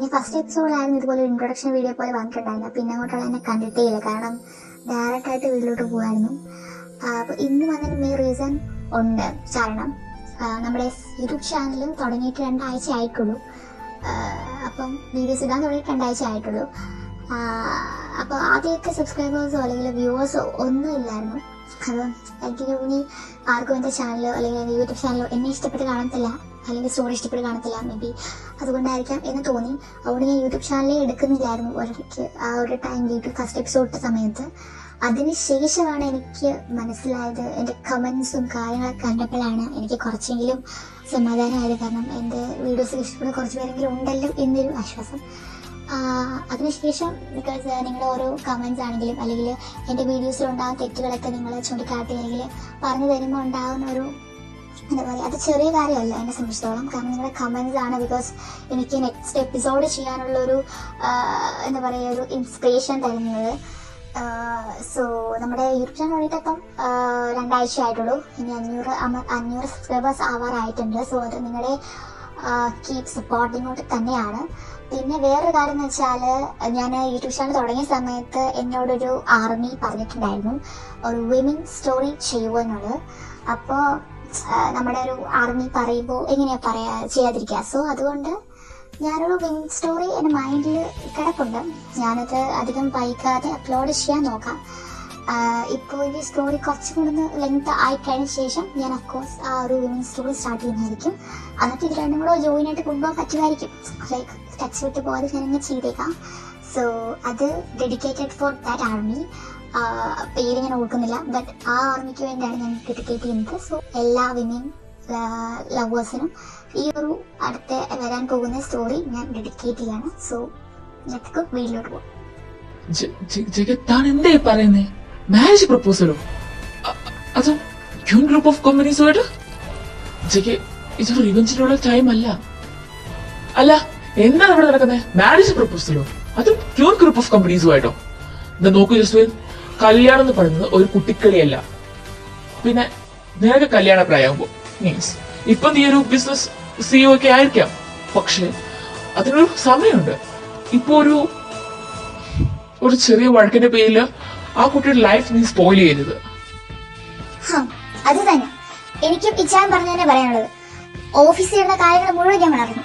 ഞാൻ ഫസ്റ്റ് എപ്പിസോഡിലായിരുന്നു ഇതുപോലെ introduction video പോലെ വന്നിട്ടുണ്ടായിരുന്നു. പിന്നെ അങ്ങോട്ടുള്ള എന്നെ കണ്ടിട്ടേ ഇല്ല, കാരണം ഡയറക്റ്റായിട്ട് വീട്ടിലോട്ട് പോകുമായിരുന്നു. അപ്പോൾ ഇന്ന് വന്നതിന് മെയിൻ റീസൺ ഉണ്ട്. കാരണം നമ്മുടെ യൂട്യൂബ് ചാനൽ തുടങ്ങിയിട്ട് 2 ആഴ്ച ആയിട്ടുള്ളൂ. അപ്പം വീഡിയോസ് ഇടാൻ തുടങ്ങിയിട്ട് 2 ആഴ്ച ആയിട്ടുള്ളൂ. അപ്പോൾ ആദ്യമൊക്കെ സബ്സ്ക്രൈബേഴ്സോ അല്ലെങ്കിൽ വ്യൂവേഴ്സോ ഒന്നും ഇല്ലായിരുന്നു. അപ്പം എനിക്ക് തോന്നി ആർക്കും എൻ്റെ ചാനലോ അല്ലെങ്കിൽ എൻ്റെ യൂട്യൂബ് ചാനലോ എന്നെ ഇഷ്ടപ്പെട്ട് കാണത്തില്ല, അല്ലെങ്കിൽ സ്റ്റോറി ഇഷ്ടപ്പെട്ട് കാണത്തില്ല, മേ ബി അതുകൊണ്ടായിരിക്കാം എന്ന് തോന്നി. അതുകൊണ്ട് ഞാൻ യൂട്യൂബ് ചാനലേ എടുക്കുന്നില്ലായിരുന്നു ഒരിടയ്ക്ക്, ആ ഒരു ടൈം യൂട്യൂബ് ഫസ്റ്റ് എപ്പിസോഡ് ഇട്ട സമയത്ത്. അതിനുശേഷമാണ് എനിക്ക് മനസ്സിലായത്, എൻ്റെ കമൻസും കാര്യങ്ങളൊക്കെ കണ്ടപ്പോഴാണ് എനിക്ക് കുറച്ചെങ്കിലും സമാധാനമായത്. കാരണം എൻ്റെ വീഡിയോസ് ഇഷ്ടപ്പെടുന്ന കുറച്ച് പേരെങ്കിലും ഉണ്ടല്ലോ എന്നൊരു ആശ്വാസം. അതിനുശേഷം ബിക്കോസ് നിങ്ങളുടെ ഓരോ കമൻസ് ആണെങ്കിലും അല്ലെങ്കിൽ എൻ്റെ വീഡിയോസിലുണ്ടാകുന്ന തെറ്റുകളൊക്കെ നിങ്ങൾ ചൂണ്ടിക്കാട്ടി അല്ലെങ്കിൽ പറഞ്ഞു തരുമ്പോൾ ഉണ്ടാകുന്ന ഒരു എന്താ പറയുക, അത് ചെറിയ കാര്യമല്ല എന്നെ സംബന്ധിച്ചിടത്തോളം. കാരണം നിങ്ങളുടെ കമൻസ് ആണ് ബിക്കോസ് എനിക്ക് നെക്സ്റ്റ് എപ്പിസോഡ് ചെയ്യാനുള്ളൊരു എന്താ പറയുക ഒരു ഇൻസ്പിറേഷൻ തരുന്നത്. സോ നമ്മുടെ യൂട്യൂബ് ചാനൽ വേണ്ടിയിട്ട് ഇപ്പം 2 ആഴ്ച ആയിട്ടുള്ളൂ. ഇനി 500 സബ്സ്ക്രൈബേഴ്സ് ആവാറായിട്ടുണ്ട്. സോ അത് നിങ്ങളുടെ കീപ് സപ്പോർട്ടിങ്ങോട്ട് തന്നെയാണ്. പിന്നെ വേറൊരു കാര്യം എന്ന് വെച്ചാൽ, ഞാൻ യൂട്യൂബ് ചാനൽ തുടങ്ങിയ സമയത്ത് എന്നോടൊരു ആർമി പറഞ്ഞിട്ടുണ്ടായിരുന്നു ഒരു വിമൻ സ്റ്റോറി ചെയ്യുമെന്നുള്ളത്. അപ്പോൾ നമ്മുടെ ഒരു ആർമി പറയുമ്പോൾ എങ്ങനെയാ ചെയ്യാതിരിക്കുക. സോ അതുകൊണ്ട് ഞാനൊരു വിമൻ സ്റ്റോറി എൻ്റെ മൈൻഡിൽ കിടപ്പുണ്ട്. ഞാനത് അധികം വൈകാതെ അപ്ലോഡ് ചെയ്യാൻ നോക്കാം. ഇപ്പോൾ ഈ സ്റ്റോറി കുറച്ചും കൂടെ ലെങ്ത് ആയിക്കഴിഞ്ഞ ശേഷം ഞാൻ അഫ്കോഴ്സ് ആ ഒരു വിമൻ സ്റ്റോറി സ്റ്റാർട്ട് ചെയ്യുന്നതായിരിക്കും. എന്നിട്ട് ഇത് രണ്ടും കൂടെ ജോയിൻ ആയിട്ട് കൊണ്ടുപോകാൻ പറ്റുമായിരിക്കും. ലൈക്ക് ടച്ച് വിട്ട് പോകാതെ ഞാനങ്ങ് ചെയ്തേക്കാം. സോ അത് ഡെഡിക്കേറ്റഡ് ഫോർ ദാറ്റ് ആർമി. പേര് ഞാൻ ഓർക്കുന്നില്ല, ബട്ട് ആ ആർമിക്ക് വേണ്ടിയാണ് ഞാൻ ഡെഡിക്കേറ്റ് ചെയ്യുന്നത്. സോ എല്ലാ വിമൻ ലവേഴ്സിനും ഈ ഒരു അടുത്ത വരാൻ പോകുന്ന സ്റ്റോറി ഞാൻ ഡെഡിക്കേറ്റ് ചെയ്യാണ്. സോ ഞങ്ങൾക്ക് വീട്ടിലോട്ട് പോകാം. മാരേജ് പ്രപ്പോസലോ? അതും ക്യൂൻ ഗ്രൂപ്പ് ഓഫ് കമ്പനീസുമായിട്ട്? ഇതൊരു റിവെഞ്ചിനുള്ള ടൈം അല്ല. അല്ല, എന്താണ് ഇവിടെ നടക്കുന്നത്? മാരേജ് പ്രപ്പോസലോ? അതും ക്യൂൻ ഗ്രൂപ്പ് ഓഫ് കമ്പനീസുമായിട്ടോ? എന്താ നോക്കൂ ജസ്വിൻ, കല്യാണം എന്ന് പറയുന്നത് ഒരു കുട്ടിക്കളിയല്ല. പിന്നെ നിനക്ക് കല്യാണ പ്രായമാകുമ്പോ മീൻസ് ഇപ്പൊ നീ ഒരു ബിസിനസ് സിഇഒ ഒക്കെ ആയിരിക്കാം, പക്ഷെ അതിനൊരു സമയമുണ്ട്. ഇപ്പൊ ഒരു ചെറിയ വഴക്കിന്റെ പേരിൽ ആ കുട്ടിയുടെ ലൈഫ് നീ സ്പോയിൽ ചെയ്യരുത്. അത് തന്നെ എനിക്കും ഇച്ചാൻ പറഞ്ഞു തന്നെ പറയാനുള്ളത്. ഓഫീസിൽ ഇരുന്ന കാര്യങ്ങൾ മുഴുവൻ ഞാൻ അറിഞ്ഞു.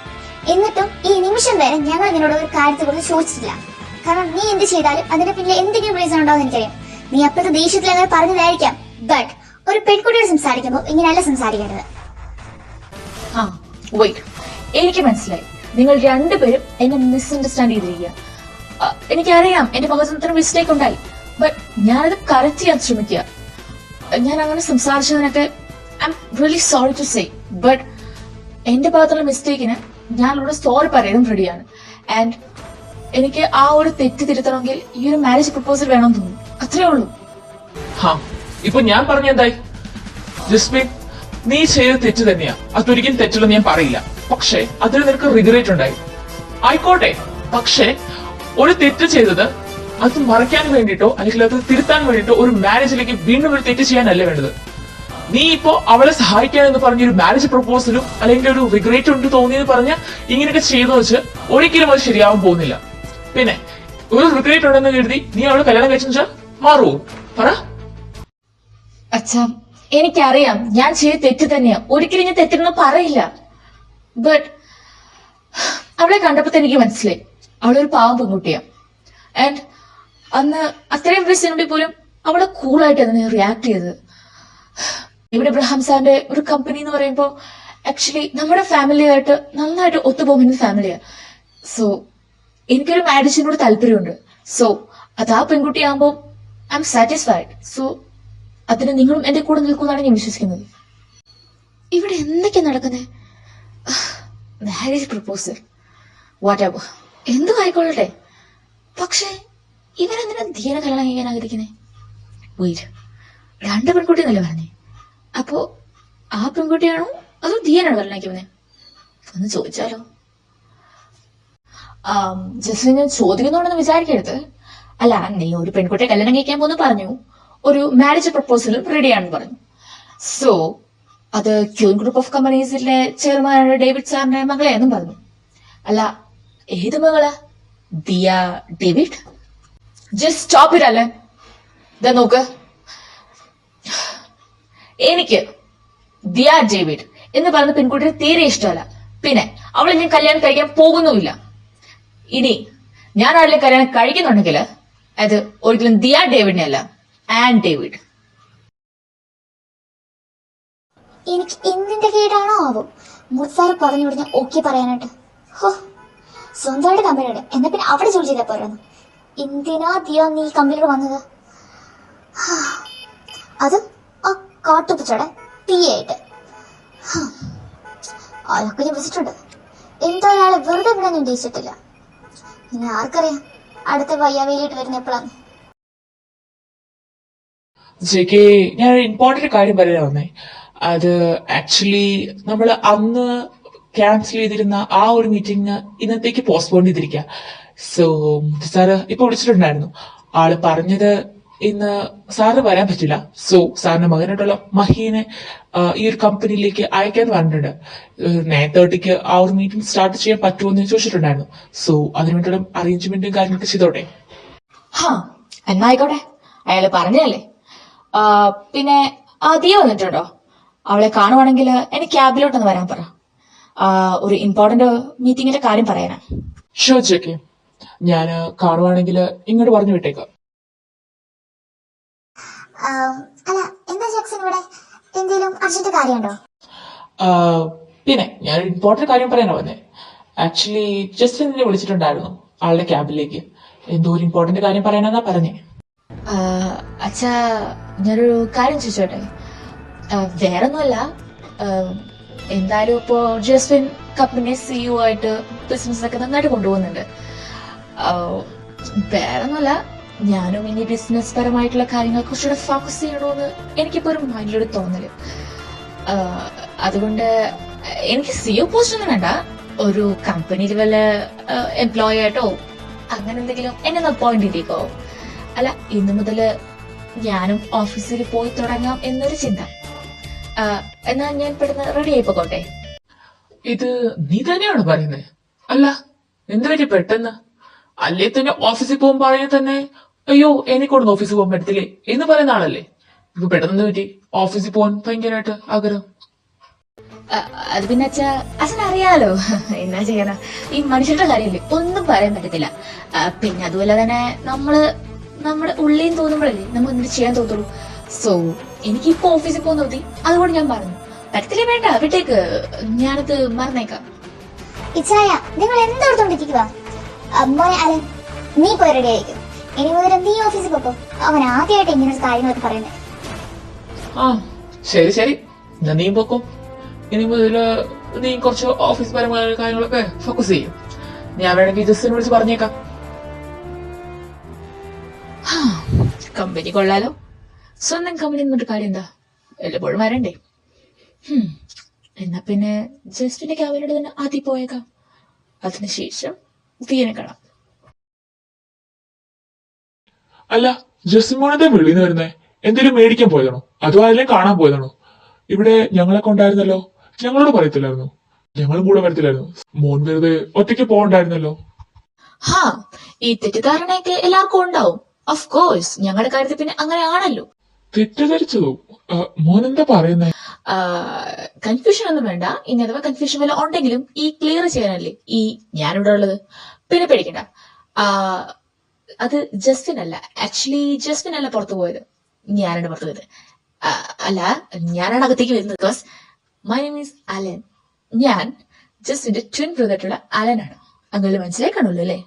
എന്നിട്ടും ഈ നിമിഷം വരെ ഞങ്ങൾ നിന്നോട് ഒരു കാര്യത്തെ കുറിച്ച് ചോദിച്ചിട്ടില്ല. കാരണം നീ എന്ത് ചെയ്താലും അതിന്റെ പിന്നിൽ എന്തെങ്കിലും റീസൺ ഉണ്ടാവും എനിക്കറിയാം. നീ അപ്പോഴത്തെ ദേഷ്യത്തിൽ അങ്ങനെ പറഞ്ഞതായിരിക്കാം, ബട്ട് ഒരു പെൺകുട്ടിയോട് സംസാരിക്കുമ്പോൾ ഇങ്ങനെയല്ല സംസാരിക്കേണ്ടത്. എനിക്ക് മനസ്സിലായി, നിങ്ങൾ രണ്ടുപേരും എന്നെ മിസ്അണ്ടർസ്റ്റാൻഡ് ചെയ്തിരിക്കുക. എനിക്കറിയാം എന്റെ ഭാഗത്ത് മിസ്റ്റേക്ക് ഉണ്ടായി, ബട്ട് ഞാനത് കറക്റ്റ് ചെയ്യാൻ ശ്രമിക്കുക. ഞാൻ അങ്ങനെ സംസാരിച്ചതിനൊക്കെ I am really sorry to say, but എന്റെ ഭാഗത്തുള്ള മിസ്റ്റേക്കിന് ഞാനിവിടെ സോറി പറയാനും റെഡിയാണ്. ആൻഡ് എനിക്ക് ആ ഒരു തെറ്റ് തിരുത്തണമെങ്കിൽ ഈ ഒരു മാരേജ് പ്രപ്പോസൽ വേണമെന്ന് തോന്നുന്നു. അത്രേ ഉള്ളൂ. ഇപ്പൊ ഞാൻ പറഞ്ഞ എന്തായി? ജസ്മിൻ, നീ ചെയ്ത തെറ്റ് തന്നെയാ, അതൊരിക്കലും തെറ്റുള്ളൂ ഞാൻ പറയില്ല. പക്ഷെ അതിൽ നിനക്ക് റിഗ്രറ്റ് ഉണ്ടായി, ആയിക്കോട്ടെ. പക്ഷെ ഒരു തെറ്റ് ചെയ്തത് അത് മറയ്ക്കാൻ വേണ്ടിട്ടോ അല്ലെങ്കിൽ അത് തിരുത്താൻ വേണ്ടിട്ടോ ഒരു മാരേജിലേക്ക് വീണ്ടും ഒരു തെറ്റ് ചെയ്യാനല്ല വേണ്ടത്. നീ ഇപ്പോ അവളെ സഹായിക്കാൻ എന്ന് പറഞ്ഞൊരു മാരേജ് പ്രപ്പോസലും അല്ലെങ്കിൽ ഒരു റിഗ്രറ്റ് ഉണ്ട് തോന്നിയെന്ന് പറഞ്ഞ ഇങ്ങനെയൊക്കെ ചെയ്തു വെച്ച് ഒരിക്കലും അത് ശരിയാവാൻ പോകുന്നില്ല. പിന്നെ ഒരു റിഗ്രറ്റ് ഉണ്ടെന്ന് കരുതി നീ അവളെ കല്യാണം കഴിച്ചാൽ മാറുവോ? പറ. അച്ഛാ, എനിക്കറിയാം ഞാൻ ചെയ്ത തെറ്റ് തന്നെയാ, ഒരിക്കലും ഞാൻ തെറ്റെന്ന് പറയില്ല. ബട്ട് അവളെ കണ്ടപ്പോ എനിക്ക് മനസ്സിലായി അവളൊരു പാവം പെൺകുട്ടിയാ. ആൻഡ് അന്ന് അത്രയും വയസ്സിനുള്ളിൽ പോലും അവളെ കൂളായിട്ട് അതിനെ റിയാക്ട് ചെയ്തത്. ഇവിടെ ഇബ്രാഹിം സാറിന്റെ ഒരു കമ്പനി എന്ന് പറയുമ്പോൾ ആക്ച്വലി നമ്മുടെ ഫാമിലിയായിട്ട് നന്നായിട്ട് ഒത്തുപോകുന്ന ഫാമിലിയാ. സോ എനിക്കൊരു മാരേജിനോട് താല്പര്യമുണ്ട്. സോ അത് ആ പെൺകുട്ടിയാകുമ്പോൾ ഐ എം സാറ്റിസ്ഫൈഡ്. സോ അതിന് നിങ്ങളും എന്റെ കൂടെ നിൽക്കുമെന്നാണ് ഞാൻ വിശ്വസിക്കുന്നത്. ഇവിടെ എന്തൊക്കെയാ നടക്കുന്നത്? മാരേജ് പ്രപ്പോസൽ വാട്ട് എവർ എന്തും ആയിക്കൊള്ളട്ടെ, പക്ഷെ ഇവരെന്തിനാ ധീര കല്യാണം കഴിക്കാൻ ആഗ്രഹിക്കുന്നേ? വെയിറ്റ്, 2 പെൺകുട്ടി എന്നല്ലേ പറഞ്ഞേ? അപ്പോ ആ പെൺകുട്ടിയാണോ അതോ ധീരനാണോ കല്യാണം കഴിക്കുന്നേ? ഒന്ന് ചോദിച്ചാലോ? ജസ്റ്റ് ഞാൻ ചോദിക്കുന്നുണ്ടെന്ന് വിചാരിക്കരുത്. അല്ല, നീ ഒരു പെൺകുട്ടിയെ കല്യാണം കഴിക്കാൻ പോന്ന് പറഞ്ഞു, ഒരു മാരേജ് പ്രപ്പോസലും റെഡിയാണെന്ന് പറഞ്ഞു. സോ അത് ക്യൂൻ ഗ്രൂപ്പ് ഓഫ് കമ്പനീസിലെ ചെയർമാനായ ഡേവിഡ് സാറിന്റെ മകളെ എന്നും പറഞ്ഞു. അല്ല, ഏത് മകളാ? Diya David? Just stop it Alan. ഇതാ നോക്ക്, എനിക്ക് ദിയ ഡേവിഡ് എന്ന് പറയുന്ന പെൺകുട്ടിയെ തീരെ ഇഷ്ടമല്ല. പിന്നെ അവളെ ഞാൻ കല്യാണം കഴിക്കാൻ പോകുന്നുമില്ല. ഇനി ഞാൻ അവളെ കല്യാണം കഴിക്കുന്നുണ്ടെങ്കിൽ അത് ഒരിക്കലും ദിയ ഡേവിഡിനെ അല്ല, ആൻ ഡേവിഡ്. എനിക്ക് എന്തിന്റെ കേടാണോ ആവും മുസാറ് പറഞ്ഞു വിടുന്ന ഓക്കെ പറയാനായിട്ട്. ഹോ, സ്വന്തമായിട്ട് കമ്പനിയുടെ എന്നാ പിന്നെ അവിടെ ജോലി ചെയ്താൽ പോരായിരുന്നു. എന്തിനാ ദിയ നീ കമ്പനിയോട് വന്നത്? അതും ആ കാട്ടുപൂച്ചയുടെ തീയായിട്ട്. അയാൾക്ക് ഞാൻ വിളിച്ചിട്ടുണ്ട്. എന്തായാലും അയാളെ വെറുതെ വിടാൻ ഞാൻ ഉദ്ദേശിച്ചിട്ടില്ല. ഇനി ആർക്കറിയാം അടുത്ത വയ്യാവേലിയിട്ട് വരുന്ന എപ്പോഴാണ്. ജെകെ, ഞാൻ ഇമ്പോർട്ടന്റ് കാര്യം പറയാൻ വന്നേ. അത് ആക്ച്വലി നമ്മൾ അന്ന് ക്യാൻസൽ ചെയ്തിരുന്ന ആ ഒരു മീറ്റിംഗ് ഇന്നത്തേക്ക് പോസ്റ്റ്പോൺ ചെയ്തിരിക്കുക. സോ സാറ് ഇപ്പൊ വിളിച്ചിട്ടുണ്ടായിരുന്നു. ആള് പറഞ്ഞത് ഇന്ന് സാറിന് വരാൻ പറ്റില്ല. സോ സാറിന്റെ മകനായിട്ടുള്ള മഹീനെ ഈ ഒരു കമ്പനിയിലേക്ക് അയക്കാന്ന് പറഞ്ഞിട്ടുണ്ട്. 9:30 ആ ഒരു മീറ്റിംഗ് സ്റ്റാർട്ട് ചെയ്യാൻ പറ്റുമോ എന്ന് ചോദിച്ചിട്ടുണ്ടായിരുന്നു. സോ അതിനുവേണ്ടിയുള്ള അറേഞ്ച്മെന്റും കാര്യങ്ങളൊക്കെ ചെയ്തോട്ടെ. എന്നായിക്കോട്ടെ, അയാള് പറഞ്ഞല്ലേ. പിന്നെ ദിയ വന്നിട്ടുണ്ടോ? അവളെ കാണുവാണെങ്കിൽ എനിക്ക് ക്യാബിലോട്ടൊന്ന് വരാൻ പറ. ഒരു ഇമ്പോർട്ടന്റ് മീറ്റിംഗിന്റെ കാര്യം പറയാനാ. ഷുവർ ജെകെ, ഞാൻ കാണുവാണെങ്കിൽ ഇങ്ങോട്ട് പറഞ്ഞു വിട്ടേക്കാം. അല്ല, എന്താ ജാക്സൺ ഇവിടെ? എന്തെങ്കിലും അർജന്റ് കാര്യമുണ്ടോ? പിന്നെ ഞാൻ ഇമ്പോർട്ടന്റ് കാര്യം പറയാനാ വന്നേ. ആക്ച്വലി ജസ്റ്റ് എന്നെ വിളിച്ചിട്ടുണ്ടായിരുന്നു ആളുടെ ക്യാബിലേക്ക്. എന്തോ ഒരു ഇമ്പോർട്ടന്റ് കാര്യം പറയാനാ പറഞ്ഞേ. അച്ഛാ, ഞാനൊരു കാര്യം ചോദിച്ചോട്ടെ? വേറൊന്നുമല്ല, എന്തായാലും ഇപ്പോ ജസ്വിൻ കമ്പനി CEO ആയിട്ട് ബിസിനസ് ഒക്കെ നന്നായിട്ട് കൊണ്ടുപോകുന്നുണ്ട്. വേറൊന്നുമല്ല, ഞാനും ഇനി ബിസിനസ് പരമായിട്ടുള്ള കാര്യങ്ങൾ കുറച്ചുകൂടെ ഫോക്കസ് ചെയ്യണമെന്ന് എനിക്കിപ്പോ ഒരു മൈൻഡിലൊരു തോന്നല്. അതുകൊണ്ട് എനിക്ക് CEO പോസ്റ്റ് ഒന്നും വേണ്ട. ഒരു കമ്പനിയിൽ വല്ല എംപ്ലോയി ആയിട്ടോ അങ്ങനെ എന്തെങ്കിലും എന്നെ അപ്പോയിന്റ് ചെയ്തേക്കോ. അല്ല, ഇന്നു മുതല് ഞാനും ഓഫീസിൽ പോയി തുടങ്ങാം എന്നൊരു ചിന്ത. എന്നാ ഞാൻ പെട്ടെന്ന് റെഡി ആയിപ്പോട്ടെ. ഇത് നീ തന്നെയാണ് പറയുന്നത്? അല്ല, എന്ത് പറ്റി പെട്ടെന്ന്? അല്ലേ തന്നെ ഓഫീസിൽ പോകുമ്പോ പറയുന്നത് തന്നെ അയ്യോ എനിക്കൊന്നും ഓഫീസിൽ പോകാൻ പറ്റത്തില്ലേ എന്ന് പറയുന്ന ആളല്ലേ. ഇപ്പൊ പെട്ടെന്ന് പറ്റി ഓഫീസിൽ പോകാൻ ഭയങ്കരമായിട്ട് ആഗ്രഹം? അത് പിന്നെ അച്ഛൻ അറിയാലോ, എന്നാ ചെയ്യണ. ഈ മനുഷ്യരുടെ കാര്യമില്ലേ, ഒന്നും പറയാൻ പറ്റത്തില്ല. പിന്നെ അതുപോലെ തന്നെ നമ്മുടെ ഉള്ളിൽ തോന്നുമ്പോഴല്ലേ നമുക്ക് എന്ത് ചെയ്യാൻ തോന്നുള്ളൂ. സോ എനിക്കിപ്പോ ഓഫീസിൽ പോകുന്ന മതി. അതുകൊണ്ട് ഞാൻ പറഞ്ഞു, പറ്റത്തില്ലേ വേണ്ട, വിട്ടേക്ക്, ഞാനത് മറന്നേക്കാം. ഇച്ചായ, നിങ്ങൾ എന്തെടുത്തോണ്ടിരിക്കുക? മോനെ അലൻ, നീ പോയി റെഡി ആയിരിക്കും. ഇനി മുതൽ നീ ഓഫീസിൽ പോകും. അവൻ ആദ്യമായിട്ട് ഇങ്ങനെ കാര്യങ്ങളൊക്കെ പറയുന്നത്. ആ ശരി ശരി, ഞാൻ നീ പോക്കും. ഇനി മുതല് നീ കുറച്ച് ഓഫീസ് പരമായ കാര്യങ്ങളൊക്കെ ഫോക്കസ് ചെയ്യും. ഞാൻ വേണമെങ്കിൽ ജസ്റ്റിനെ വിളിച്ച് പറഞ്ഞേക്കാം. കമ്പനി കൊള്ളാലോ. സ്വന്തം കമ്പനി എന്നിട്ട് കാര്യം എന്താ, എല്ലപ്പോഴും വരണ്ടേ. എന്നാ പിന്നെ ജസ്റ്റിന്റെ ക്യാബിനോട് തന്നെ ആദ്യം പോയേക്കാം. അതിനുശേഷം തീയനെ കാണാം. അല്ല, ജസ്റ്റിമോനെന്താ വെളിന്ന് വരുന്നേ? എന്തെങ്കിലും മേടിക്കാൻ പോയതാണോ അതോ ആരെങ്കിലും കാണാൻ പോയതാണോ? ഇവിടെ ഞങ്ങളെ കൊണ്ടായിരുന്നല്ലോ. ഞങ്ങളോട് പറയത്തില്ലായിരുന്നു? ഞങ്ങളും കൂടെ വരത്തില്ലായിരുന്നു? മോൻ വെറുതെ ഒറ്റയ്ക്ക് പോകണ്ടായിരുന്നല്ലോ. ഈ തെറ്റിദ്ധാരണയൊക്കെ എല്ലാവർക്കും ഉണ്ടാവും. ഓഫ് കോഴ്സ്, ഞങ്ങളുടെ കാര്യത്തിൽ പിന്നെ അങ്ങനെ ആണല്ലോ. തെറ്റിദ്ധരിച്ചതോ? മോൻ എന്താ പറയുന്നേ? കൺഫ്യൂഷൻ ഒന്നും വേണ്ട. ഇനി അഥവാ കൺഫ്യൂഷൻ വല്ല ഉണ്ടെങ്കിലും ഈ ക്ലിയർ ചെയ്യാനല്ലേ ഈ ഞാനിവിടെ ഉള്ളത്. പിന്നെ പേടിക്കണ്ട. അത് ജസ്റ്റിൻ അല്ല, ആക്ച്വലി ജസ്റ്റിൻ അല്ല പുറത്തു പോയത്, ഞാനാണ് പുറത്തു പോയത്. അല്ല, ഞാനാണ് അകത്തേക്ക് വരുന്നത്. Because my name is Alan. ഞാൻ ജസ്റ്റിന്റെ ട്വിൻ ബ്രദറായിട്ടുള്ള അലനാണ്. അങ്ങനെ മനസ്സിലായി കാണുമല്ലോ അല്ലേ?